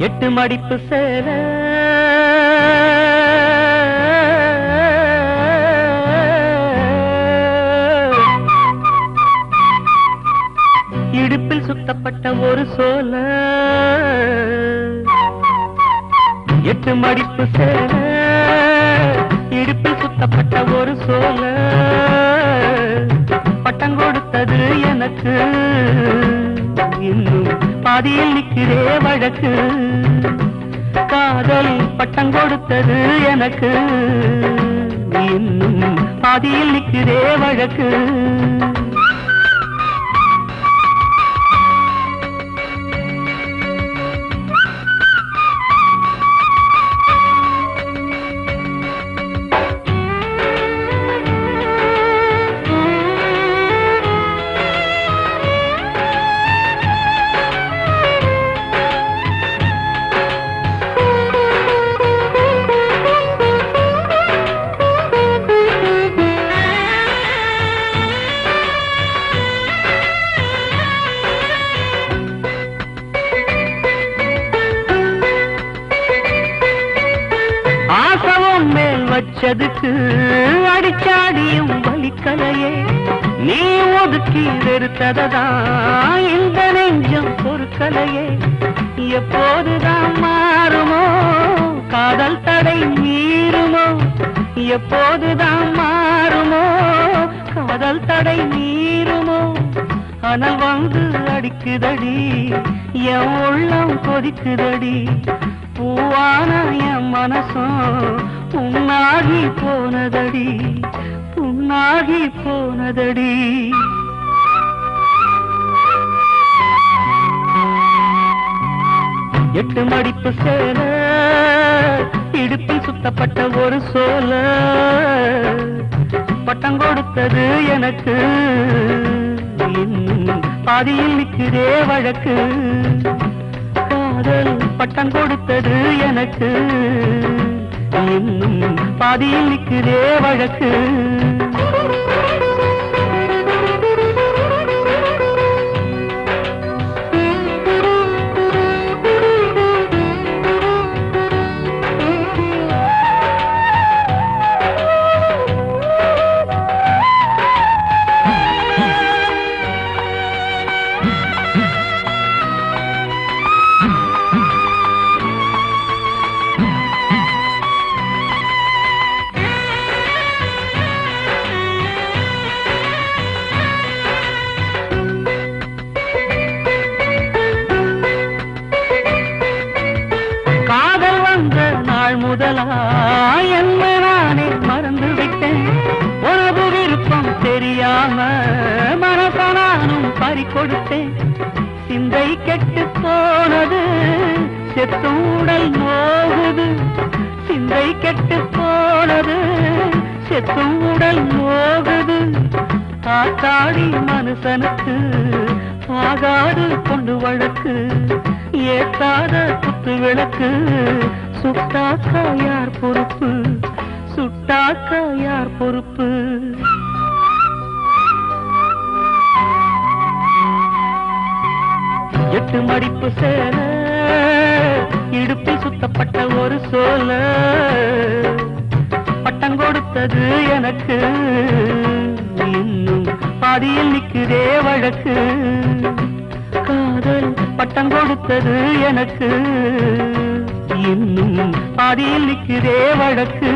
எட்டு மடிப்பு சேல இடுப்பில் சுத்தப்பட்ட ஒரு சோல எட்டு மடிப்பு சேல இடுப்பில் சுத்தப்பட்ட ஒரு சோல பட்டம் கொடுத்தது எனக்கு இன்னும் பாதியில் நிற்கிறே வழக்கு காதல் பட்டம் கொடுத்தது எனக்கு இன்னும் பாதியில் நிற்கிறே வழக்கு வச்சதுக்கு அடிச்சாடியும் வலிக்கலையே நீ ஒதுக்கி வெறுத்ததான் இந்த நெஞ்சம் பொறுக்கலையே எப்போதுதான் மாறுமோ காதல் தடை மீறுமோ எப்போதுதான் மாறுமோ காதல் தடை மீறுமோ அனல் வந்து அடிக்குதடி என் உள்ளம் கொதிக்குதடி பூவான என் மனசும் புண்ணாகி போனதடி புண்ணாகி போனதடி எட்டு மடிப்பு சேல இடுப்பில் சுத்தப்பட்ட ஒரு சோல பட்டம் கொடுத்தது எனக்கு இன்னும் பாதியில் நிற்கிறே வழக்கு காதல் பட்டம் கொடுத்தது எனக்கு இன்னும் பாதியில் நிற்கிறே வழக்கு என்ன நானே மறந்து விட்டேன் உனது விருப்பம் தெரியாம மனசனானும் பறிகொடுத்தேன் சிந்தை கெட்டு போனது செத்தும் உடல் நோகுது சிந்தை கெட்டு போனது செத்தும் உடல் நோகுது காத்தாடி மனுஷனுக்கு ஆகாது கொண்டு வழக்கு ஏத்தாத குத்து விளக்கு சுட்டாக்கா யார் பொறுப்பு சுட்டாக்கா யார் பொறுப்பு எட்டு மடிப்பு சேல இடுப்பில் சுத்தப்பட்ட ஒரு சோல பட்டம் கொடுத்தது எனக்கு இன்னும் பாதியில் நிற்கிறே வழக்கு காதல் பட்டம் கொடுத்தது எனக்கு இன்னும் பாதியில் நிற்கிறே வழக்கு